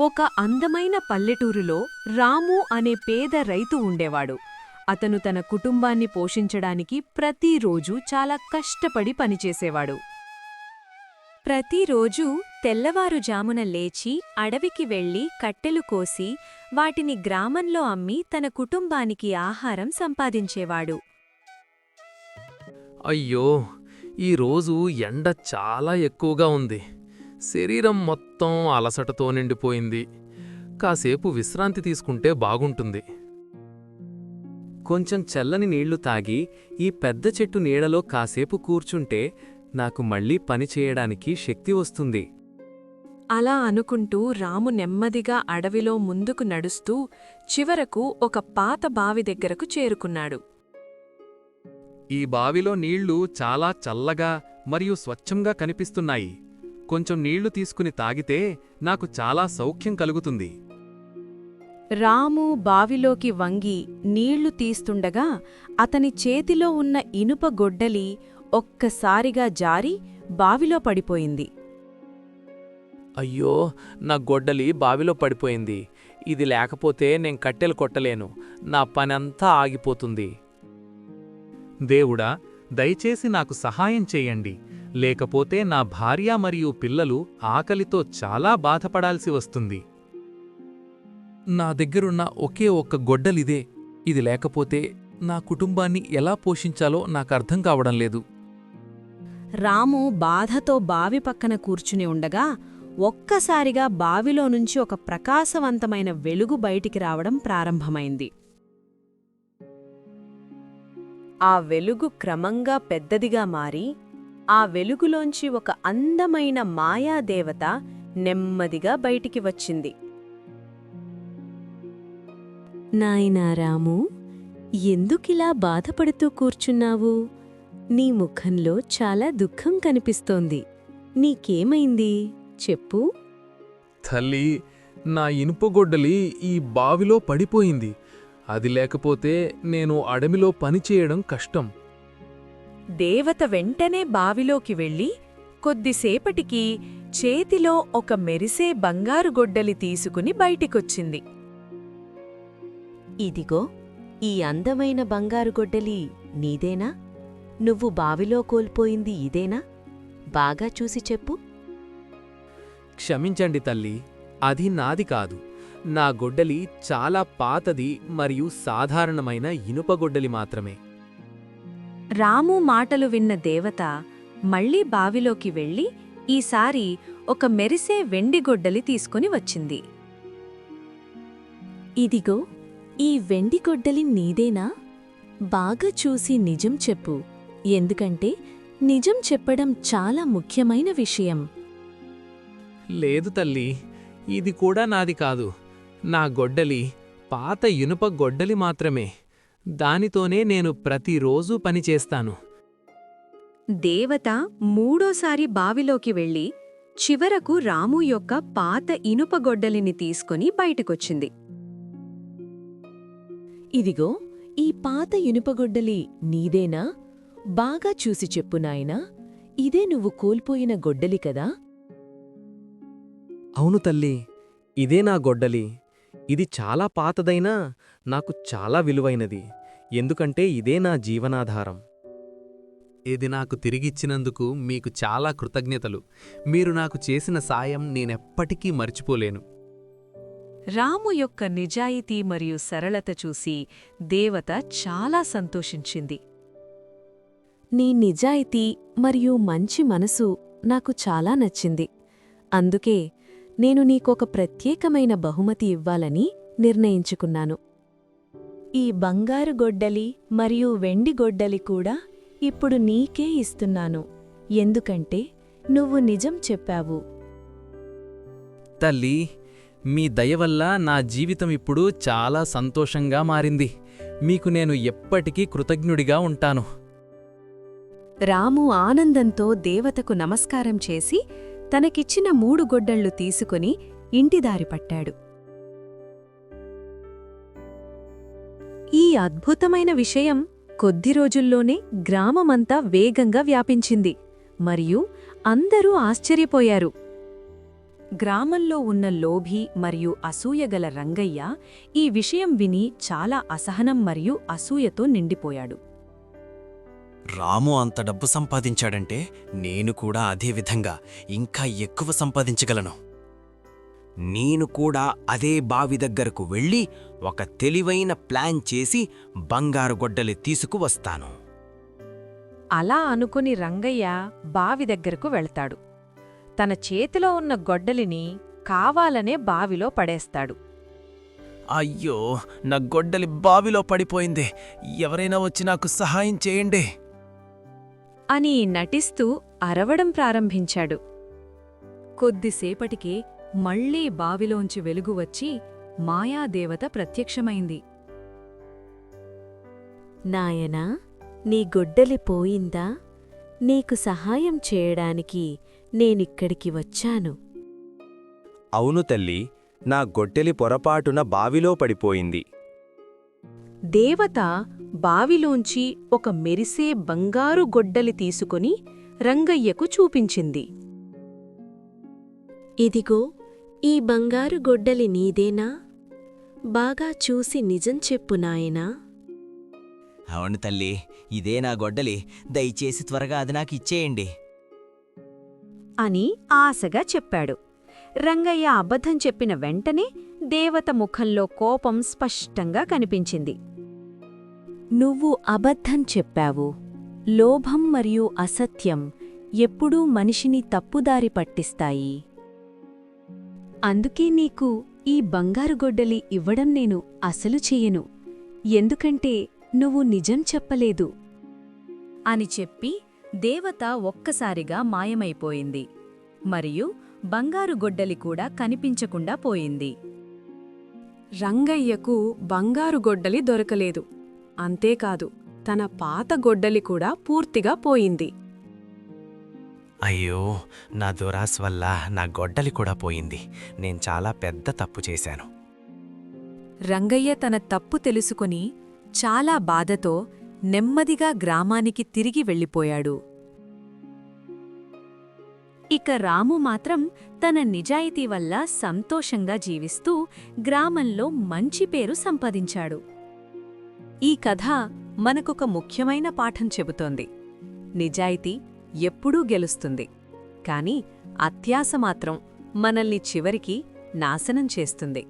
ఒక అందమైన పల్లెటూరులో రాము అనే పేద రైతు ఉండేవాడు. అతను తన కుటుంబాన్ని పోషించడానికి ప్రతిరోజూ చాలా కష్టపడి పనిచేసేవాడు. ప్రతిరోజూ తెల్లవారుజామున లేచి అడవికి వెళ్లి కట్టెలు కోసి వాటిని గ్రామంలో అమ్మి తన కుటుంబానికి ఆహారం సంపాదించేవాడు. అయ్యో, ఈరోజు ఎండ చాలా ఎక్కువగా ఉంది. శరీరం మొత్తం అలసటతో నిండిపోయింది. కాసేపు విశ్రాంతి తీసుకుంటే బాగుంటుంది. కొంచెం చల్లని నీళ్లు తాగి ఈ పెద్ద చెట్టు నీడలో కాసేపు కూర్చుంటే నాకు మళ్ళీ పనిచేయడానికి శక్తి వస్తుంది. అలా అనుకుంటూ రాము నెమ్మదిగా అడవిలో ముందుకు నడుస్తూ చివరకు ఒక పాత బావి దగ్గరకు చేరుకున్నాడు. ఈ బావిలో నీళ్లు చాలా చల్లగా మరియు స్వచ్ఛంగా కనిపిస్తున్నాయి. కొంచెం నీళ్లు తీసుకుని తాగితే నాకు చాలా సౌఖ్యం కలుగుతుంది. రాము బావిలోకి వంగి నీళ్లు తీస్తుండగా అతని చేతిలో ఉన్న ఇనుప గొడ్డలి ఒక్కసారిగా జారి బావిలో పడిపోయింది. అయ్యో, నా గొడ్డలి బావిలో పడిపోయింది. ఇది లేకపోతే నేను కట్టెలు కొట్టలేను. నా పనంతా ఆగిపోతుంది. దేవుడా, దయచేసి నాకు సహాయం చెయ్యండి. లేకపోతే నా భార్య మరియు పిల్లలు ఆకలితో చాలా బాధపడాల్సి వస్తుంది. నా దగ్గరున్న ఒకే ఒక్క గొడ్డలిదే. ఇది లేకపోతే నా కుటుంబాన్ని ఎలా పోషించాలో నాకర్థం కావడం లేదు. రాము బాధతో బావి పక్కన కూర్చుని ఉండగా ఒక్కసారిగా బావిలో నుంచి ఒక ప్రకాశవంతమైన వెలుగు బయటికి రావడం ప్రారంభమైంది. ఆ వెలుగు క్రమంగా పెద్దదిగా మారి ఆ వెలుగులోంచి ఒక అందమైన మాయాదేవత నెమ్మదిగా బయటికి వచ్చింది. నాయనా రాము, ఎందుకిలా బాధపడుతూ కూర్చున్నావు? నీ ముఖంలో చాలా దుఃఖం కనిపిస్తోంది. నీకేమైంది చెప్పు? తల్లి, నా ఇనుప గొడ్డలి ఈ బావిలో పడిపోయింది. అది లేకపోతే నేను అడవిలో పనిచేయడం కష్టం. దేవత వెంటనే బావిలోకి వెళ్ళి కొద్దిసేపటికి చేతిలో ఒక మెరిసే బంగారు గొడ్డలి తీసుకుని బయటికొచ్చింది. ఇదిగో, ఈ అందమైన బంగారు గొడ్డలి నీదేనా? నువ్వు బావిలో కోల్పోయింది ఇదేనా? బాగా చూసి చెప్పు. క్షమించండి తల్లి, అది నాది కాదు. నా గొడ్డలి చాలా పాతది మరియు సాధారణమైన ఇనుప గొడ్డలి మాత్రమే. రాము మాటలు విన్న దేవత మళ్లీ బావిలోకి వెళ్ళి ఈసారి ఒక మెరిసే వెండి గొడ్డలి తీసుకుని వచ్చింది. ఇదిగో, ఈ వెండి గొడ్డలి నీదేనా? బాగా చూసి నిజం చెప్పు, ఎందుకంటే నిజం చెప్పడం చాలా ముఖ్యమైన విషయం. లేదు తల్లి, ఇది కూడా నాది కాదు. నా గొడ్డలి పాత ఇనుప గొడ్డలి మాత్రమే. దానితోనే నేను ప్రతిరోజూ పనిచేస్తాను. దేవత మూడోసారి బావిలోకి వెళ్ళి చివరకు రాము యొక్క పాత ఇనుప గొడ్డలిని తీసుకుని బయటకొచ్చింది. ఇదిగో, ఈ పాత ఇనుపగొడ్డలి నీదేనా? బాగా చూసి చెప్పు నాయనా, ఇదే నువ్వు కోల్పోయిన గొడ్డలి కదా? అవును తల్లి, ఇదే నా గొడ్డలి. ఇది చాలా పాతదైనా నాకు చాలా విలువైనది. ఎందుకంటే ఇదే నా జీవనాధారం. ఇది నాకు తిరిగిచ్చినందుకు మీకు చాలా కృతజ్ఞతలు. మీరు నాకు చేసిన సాయం నేనెప్పటికీ మర్చిపోలేను. రాము యొక్క నిజాయితీ మరియు సరళత చూసి దేవత చాలా సంతోషించింది. నీ నిజాయితీ మరియు మంచి మనసు నాకు చాలా నచ్చింది. అందుకే నేను నీకొక ప్రత్యేకమైన బహుమతి ఇవ్వాలని నిర్ణయించుకున్నాను. ఈ బంగారు గొడ్డలి మరియు వెండి గొడ్డలి కూడా ఇప్పుడు నీకే ఇస్తున్నాను, ఎందుకంటే నువ్వు నిజం చెప్పావు. తల్లి, మీ దయవల్ల నా జీవితం ఇప్పుడు చాలా సంతోషంగా మారింది. మీకు నేను ఎప్పటికీ కృతజ్ఞుడిగా ఉంటాను. రాము ఆనందంతో దేవతకు నమస్కారం చేసి తనకిచ్చిన 3 గొడ్డళ్ళు తీసుకుని ఇంటిదారి పట్టాడు. ఈ అద్భుతమైన విషయం కొద్ది రోజుల్లోనే గ్రామమంతా వేగంగా వ్యాపించింది మరియు అందరూ ఆశ్చర్యపోయారు. గ్రామంలో ఉన్న లోభి మరియు అసూయగల రంగయ్య ఈ విషయం విని చాలా అసహనం మరియు అసూయతో నిండిపోయాడు. రాము అంత డబ్బు సంపాదించాడంటే నేను కూడా అదే విధంగా ఇంకా ఎక్కువ సంపాదించగలను. నేను కూడా అదే బావి దగ్గరకు వెళ్ళి ఒక తెలివైన ప్లాన్ చేసి బంగారు గొడ్డలి తీసుకువస్తాను. అలా అనుకుని రంగయ్య బావి దగ్గరకు వెళ్తాడు. తన చేతిలో ఉన్న గొడ్డలిని కావాలనే బావిలో పడేస్తాడు. అయ్యో, నా గొడ్డలి బావిలో పడిపోయింది. ఎవరైనా వచ్చి నాకు సహాయం చేయండి అని నటిస్తూ అరవడం ప్రారంభించాడు. కొద్దిసేపటికే మళ్లీ బావిలోంచి వెలుగు వచ్చి మాయాదేవత ప్రత్యక్షమైంది. నాయనా, నీ గొడ్డలి పోయిందా? నీకు సహాయం చేయడానికి నేనిక్కడికి వచ్చాను. అవును తల్లి, నా గొడ్డలి పొరపాటున బావిలో పడిపోయింది. దేవత బావిలోంచి ఒక మెరిసే బంగారు గొడ్డలి తీసుకుని రంగయ్యకు చూపించింది. ఇదిగో, ఈ బంగారు గొడ్డలి నీదేనా? బాగా చూసి నిజం చెప్పు నాయనా. అవును తల్లి, ఇదే నా గొడ్డలి. దయచేసి త్వరగా అది నాకు ఇచ్చేయండి అని ఆశగా చెప్పాడు. రంగయ్య అబద్ధం చెప్పిన వెంటనే దేవత ముఖంలో కోపం స్పష్టంగా కనిపించింది. నువ్వు అబద్ధం చెప్పావు. లోభం మరియు అసత్యం ఎప్పుడూ మనిషిని తప్పుదారి పట్టిస్తాయి. అందుకే నీకు ఈ బంగారు గొడ్డలి ఇవ్వడం నేను అసలు చెయ్యను. ఎందుకంటే నువ్వు నిజం చెప్పలేదు అని చెప్పి దేవత ఒక్కసారిగా మాయమైపోయింది. మరియు బంగారు గొడ్డలి కూడా కనిపించకుండా పోయింది. రంగయ్యకు బంగారు గొడ్డలి దొరకలేదు. అంతేకాదు, తన పాత గొడ్డలి కూడా పూర్తిగా పోయింది. అయ్యో, నా దురాశ వల్ల నా గొడ్డలి కూడా పోయింది. నేను చాలా పెద్ద తప్పు చేశాను. రంగయ్య తన తప్పు తెలుసుకుని చాలా బాధతో నెమ్మదిగా గ్రామానికి తిరిగి వెళ్ళిపోయాడు. ఇక రాము మాత్రం తన నిజాయితీ వల్ల సంతోషంగా జీవిస్తూ గ్రామంలో మంచి పేరు సంపాదించాడు. ఈ కథ మనకొక ముఖ్యమైన పాఠం చెబుతోంది. నిజాయితీ ఎప్పుడూ గెలుస్తుంది, కాని అత్యాశ మాత్రం మనల్ని చివరికి నాశనం చేస్తుంది.